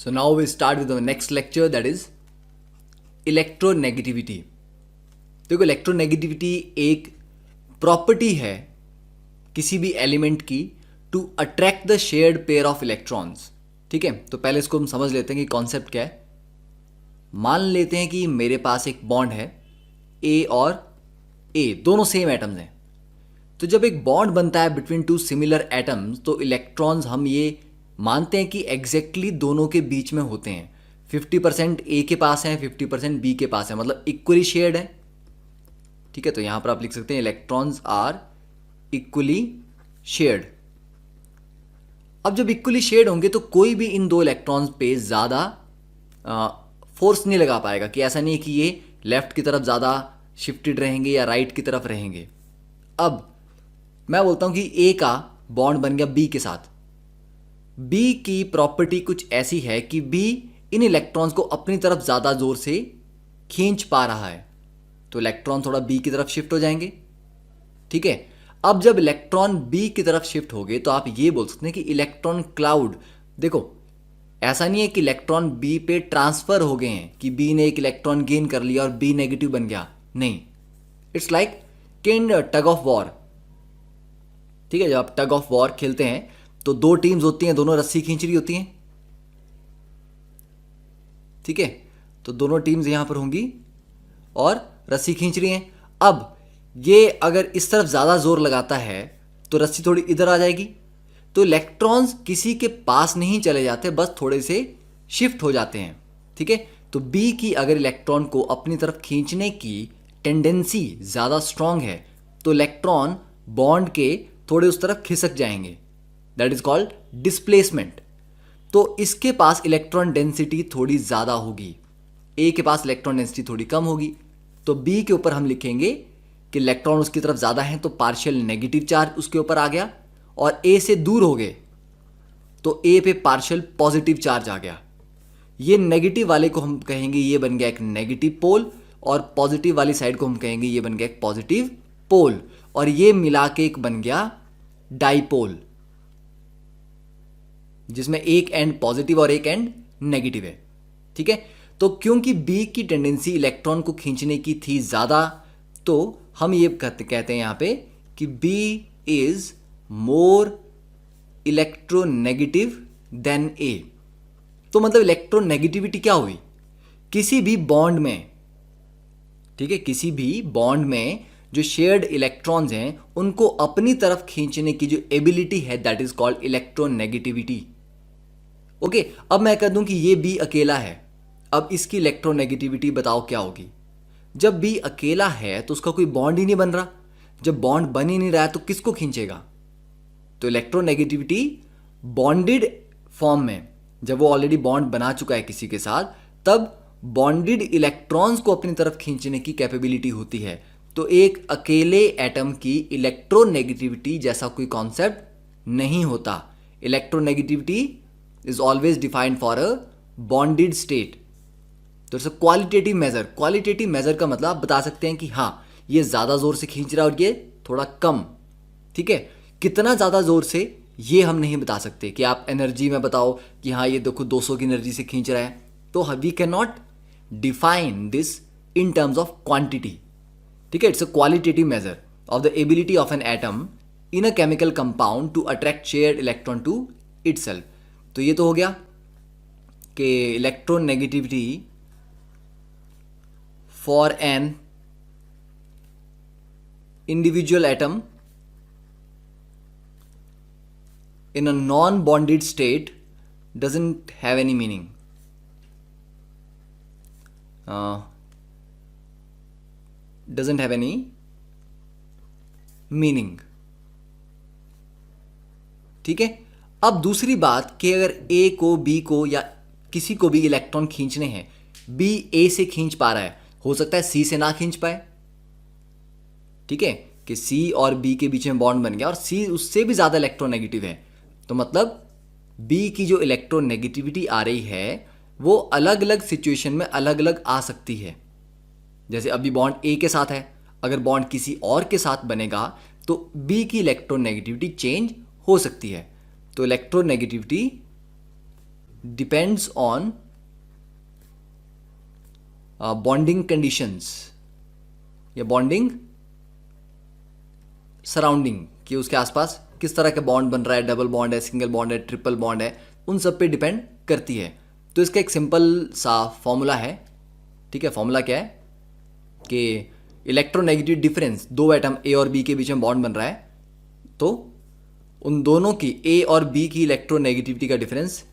So now we start with the next lecture, that is electronegativity. देखो, electronegativity एक property है किसी भी एलिमेंट की to attract the shared pair of electrons. ठीक है, तो पहले इसको हम समझ लेते हैं कि कॉन्सेप्ट क्या है. मान लेते हैं कि मेरे पास एक बॉन्ड है, ए और ए दोनों सेम एटम्स हैं. तो जब एक बॉन्ड बनता है बिटवीन टू सिमिलर एटम्स, तो इलेक्ट्रॉन्स हम ये मानते हैं कि एग्जैक्टली दोनों के बीच में होते हैं. 50% ए के पास है, 50% बी के पास है, मतलब इक्वली शेयर्ड है. ठीक है, तो यहां पर आप लिख सकते हैं इलेक्ट्रॉन्स आर इक्वली शेयर्ड. अब जब इक्वली शेयर्ड होंगे तो कोई भी इन दो इलेक्ट्रॉन्स पे ज़्यादा फोर्स नहीं लगा पाएगा. कि ऐसा नहीं है कि ये लेफ्ट की तरफ ज़्यादा शिफ्टेड रहेंगे या राइट की तरफ रहेंगे. अब मैं बोलता हूं कि ए का बॉन्ड बन गया बी के साथ. बी की प्रॉपर्टी कुछ ऐसी है कि बी इन इलेक्ट्रॉन्स को अपनी तरफ ज़्यादा जोर से खींच पा रहा है, तो इलेक्ट्रॉन थोड़ा बी की तरफ शिफ्ट हो जाएंगे. ठीक है, अब जब इलेक्ट्रॉन बी की तरफ शिफ्ट हो गए तो आप ये बोल सकते हैं कि इलेक्ट्रॉन क्लाउड. देखो, ऐसा नहीं है कि इलेक्ट्रॉन बी पे ट्रांसफर हो गए हैं, कि बी ने एक इलेक्ट्रॉन गेन कर लिया और बी नेगेटिव बन गया. नहीं, it's like in tug of war. ठीक है, जब आप टग ऑफ वॉर खेलते हैं तो दो टीम्स होती हैं, दोनों रस्सी खींच रही होती हैं. ठीक है, तो दोनों टीम्स यहां पर होंगी और रस्सी खींच रही हैं. अब ये अगर इस तरफ ज़्यादा जोर लगाता है तो रस्सी थोड़ी इधर आ जाएगी. तो इलेक्ट्रॉन्स किसी के पास नहीं चले जाते, बस थोड़े से शिफ्ट हो जाते हैं. ठीक है, तो बी की अगर इलेक्ट्रॉन को अपनी तरफ खींचने की टेंडेंसी ज़्यादा स्ट्रांग है तो इलेक्ट्रॉन बॉन्ड के थोड़े उस तरफ खिसक जाएंगे. That is called displacement. तो इसके पास इलेक्ट्रॉन डेंसिटी थोड़ी ज़्यादा होगी, ए के पास इलेक्ट्रॉन डेंसिटी थोड़ी कम होगी. तो बी के ऊपर हम लिखेंगे कि इलेक्ट्रॉन उसकी तरफ ज़्यादा हैं तो पार्शियल नेगेटिव चार्ज उसके ऊपर आ गया, और ए से दूर हो गए तो ए पे पार्शियल पॉजिटिव चार्ज आ गया. ये नेगेटिव वाले को हम कहेंगे ये बन गया एक नेगेटिव पोल, और पॉजिटिव वाली साइड को हम कहेंगे ये बन गया एक पॉजिटिव पोल, और ये मिला के एक बन गया डाइपोल, जिसमें एक एंड पॉजिटिव और एक एंड नेगेटिव है. ठीक है, तो क्योंकि बी की टेंडेंसी इलेक्ट्रॉन को खींचने की थी ज़्यादा, तो हम ये कहते हैं यहां पे कि B is more electronegative than A. तो मतलब इलेक्ट्रोनेगेटिविटी क्या हुई किसी भी बॉन्ड में. ठीक है, किसी भी बॉन्ड में जो शेयर्ड इलेक्ट्रॉन्स हैं उनको अपनी तरफ खींचने की जो एबिलिटी है, that is called electronegativity. Okay, अब मैं कह दूं कि ये बी अकेला है. अब इसकी इलेक्ट्रोनेगेटिविटी बताओ क्या होगी. जब बी अकेला है तो उसका कोई बॉन्ड ही नहीं बन रहा. जब बॉन्ड बन ही नहीं रहा है तो किसको खींचेगा. तो इलेक्ट्रोनेगेटिविटी बॉन्डेड फॉर्म में, जब वो ऑलरेडी बॉन्ड बना चुका है किसी के साथ, तब बॉन्डेड इलेक्ट्रॉन्स को अपनी तरफ खींचने की कैपेबिलिटी होती है. तो एक अकेले एटम की इलेक्ट्रोनेगेटिविटी जैसा कोई कॉन्सेप्ट नहीं होता. Electronegativity is always defined for a bonded state. तो it's a qualitative measure. Qualitative measure का मतलब आप बता सकते हैं कि हाँ, ये ज़्यादा जोर से खींच रहा है और ये थोड़ा कम. ठीक है, कितना ज़्यादा जोर से ये हम नहीं बता सकते. कि आप एनर्जी में बताओ कि हाँ ये देखो 200 की एनर्जी से खींच रहा है, तो we cannot define this in terms of quantity. ठीक है, it's a qualitative measure of the ability of an atom in a chemical compound to attract shared electron to itself. तो ये तो हो गया कि electronegativity for an individual atom in a non-bonded state doesn't have any meaning. Doesn't have any meaning. ठीक है, अब दूसरी बात कि अगर ए को बी को या किसी को भी इलेक्ट्रॉन खींचने हैं, बी ए से खींच पा रहा है, हो सकता है सी से ना खींच पाए. ठीक है, कि सी और बी के बीच में बॉन्ड बन गया और सी उससे भी ज़्यादा इलेक्ट्रोनेगेटिव है, तो मतलब बी की जो इलेक्ट्रोनेगेटिविटी आ रही है वो अलग अलग सिचुएशन में अलग अलग आ सकती है. जैसे अभी बॉन्ड ए के साथ है, अगर बॉन्ड किसी और के साथ बनेगा तो बी की इलेक्ट्रोनेगेटिविटी चेंज हो सकती है. तो electronegativity depends on bonding conditions या बॉन्डिंग सराउंडिंग, कि उसके आसपास किस तरह का बॉन्ड बन रहा है, डबल बॉन्ड है, सिंगल बॉन्ड है, ट्रिपल बॉन्ड है, उन सब पे डिपेंड करती है। तो इसका एक सिंपल सा फॉर्मूला है, ठीक है। फॉर्मूला क्या है कि इलेक्ट्रोनेगेटिव डिफरेंस, दो एटम ए और बी के बीच में बॉन्ड बन रहा है, तो उन दोनों की ए और बी की इलेक्ट्रोनेगेटिविटी का difference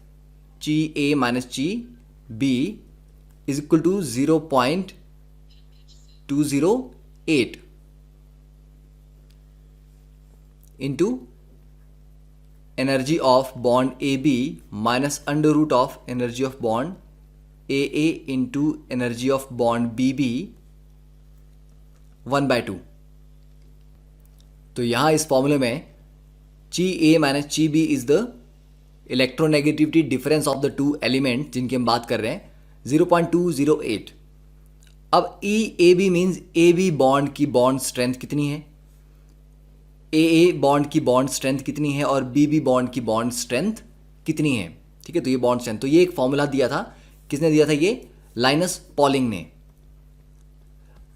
chi A minus chi B is equal to 0.208 into energy of bond A B minus under root of energy of bond A A into energy of bond B B 1/2। तो यहां इस फॉर्मूले में chi A minus chi B is the electronegativity difference of the two element जिनकी हम बात कर रहे हैं, 0.208। अब E A B means A B bond की बॉन्ड स्ट्रेंथ कितनी है, ए बॉन्ड की बॉन्ड स्ट्रेंथ कितनी है और बी बी बॉन्ड की बॉन्ड स्ट्रेंथ कितनी है, ठीक है। तो ये बॉन्ड स्ट्रेंथ, तो ये एक फॉर्मूला दिया था, किसने दिया था, ये लाइनस पॉलिंग ने।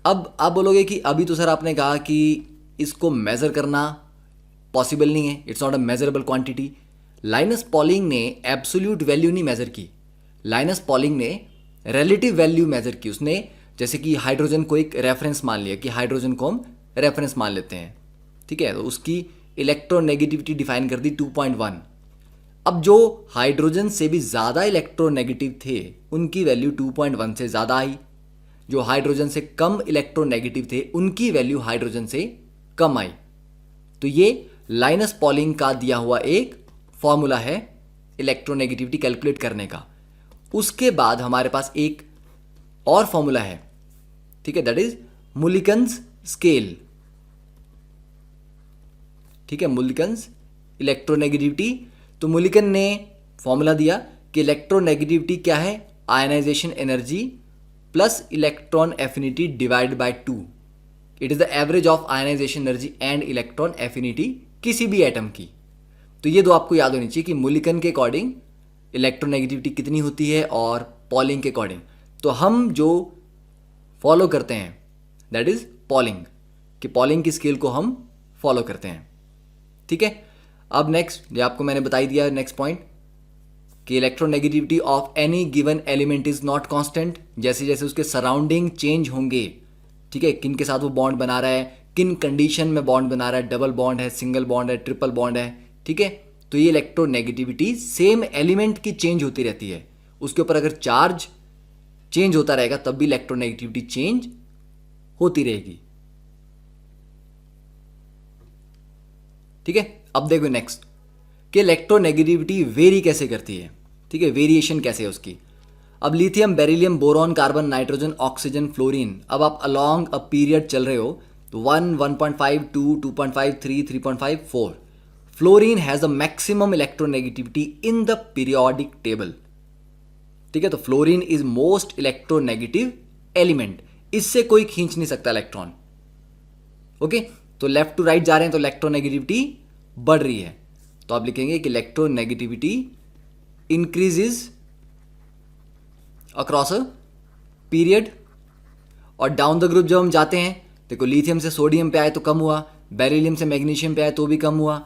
अब आप बोलोगे कि अभी तो सर आपने कहा कि इसको मेजर करना पॉसिबल नहीं है, it's not a measurable quantity. Linus Pauling ने एब्सोल्यूट वैल्यू नहीं मेजर की, लाइनस पॉलिंग ने रिलेटिव वैल्यू मेजर की। उसने जैसे कि हाइड्रोजन को एक रेफरेंस मान लिया, कि हाइड्रोजन को हम रेफरेंस मान लेते हैं, ठीक है। तो उसकी इलेक्ट्रोनेगेटिविटी डिफाइन कर दी 2.1। अब जो हाइड्रोजन से भी ज़्यादा इलेक्ट्रोनेगेटिव थे उनकी वैल्यू 2.1 से ज़्यादा आई, जो हाइड्रोजन से कम इलेक्ट्रोनेगेटिव थे उनकी वैल्यू हाइड्रोजन से कम आई। तो ये लाइनस पॉलिंग का दिया हुआ एक फॉर्मूला है इलेक्ट्रोनेगेटिविटी कैलकुलेट करने का। उसके बाद हमारे पास एक और फॉर्मूला है, ठीक है, दैट इज मुलिकन्स स्केल, ठीक है, मुलिकन्स इलेक्ट्रोनेगेटिविटी। तो मुलिकन ने फॉर्मूला दिया कि इलेक्ट्रोनेगेटिविटी क्या है, ionisation energy plus electron affinity divide by 2। It is the average of ionisation energy and electron affinity किसी भी एटम की। तो ये दो आपको याद होनी चाहिए कि मुलिकन के अकॉर्डिंग इलेक्ट्रोनेगेटिविटी कितनी होती है और पॉलिंग के अकॉर्डिंग। तो हम जो फॉलो करते हैं दैट इज पॉलिंग, कि पॉलिंग की स्केल को हम फॉलो करते हैं, ठीक है। अब नेक्स्ट, ये आपको मैंने बताई दिया नेक्स्ट पॉइंट, कि electronegativity of any given element is not constant. जैसे जैसे उसके सराउंडिंग चेंज होंगे, ठीक है, किन के साथ वो बॉन्ड बना रहा है, किन कंडीशन में बॉन्ड बना रहा है, डबल बॉन्ड है, सिंगल बॉन्ड है, ट्रिपल बॉन्ड है, ठीक है। तो ये इलेक्ट्रोनेगेटिविटी सेम एलिमेंट की चेंज होती रहती है। उसके ऊपर अगर चार्ज चेंज होता रहेगा तब भी इलेक्ट्रोनेगेटिविटी चेंज होती रहेगी, ठीक है। अब देखो नेक्स्ट कि इलेक्ट्रोनेगेटिविटी वेरी कैसे करती है, ठीक है, वेरिएशन कैसे है उसकी। अब lithium, beryllium, boron, carbon, nitrogen, oxygen, fluorine, अब आप अलोंग अ पीरियड चल रहे हो तो 1, 1.5, 2, 2.5, 3, 3.5, 4। Fluorine has the maximum electronegativity in the periodic table, ठीक है। तो fluorine is most electronegative element, इससे कोई खींच नहीं सकता इलेक्ट्रॉन, ओके। तो लेफ्ट टू राइट जा रहे हैं तो इलेक्ट्रोनेगेटिविटी बढ़ रही है, तो आप लिखेंगे कि electronegativity increases across a period. और डाउन द ग्रुप जब हम जाते हैं, देखो लिथियम से सोडियम पे आए तो कम हुआ, बेरिलियम से मैग्नीशियम पे आए तो भी कम हुआ,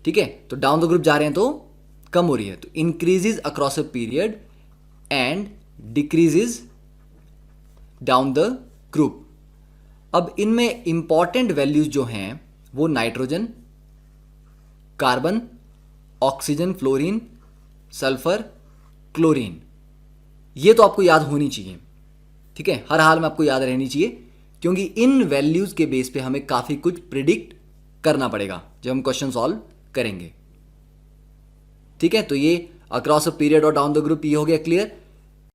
ठीक है। तो डाउन द ग्रुप जा रहे हैं तो कम हो रही है, तो increases across a period and decreases down the group. अब इनमें इंपॉर्टेंट वैल्यूज जो हैं वो nitrogen, carbon, oxygen, fluorine, sulphur, chlorine, ये तो आपको याद होनी चाहिए, ठीक है, हर हाल में आपको याद रहनी चाहिए, क्योंकि इन वैल्यूज के बेस पे हमें काफी कुछ प्रिडिक्ट करना पड़ेगा जब हम क्वेश्चन सॉल्व करेंगे, ठीक है। तो ये अक्रॉस अ पीरियड और डाउन द ग्रुप ये हो गया क्लियर।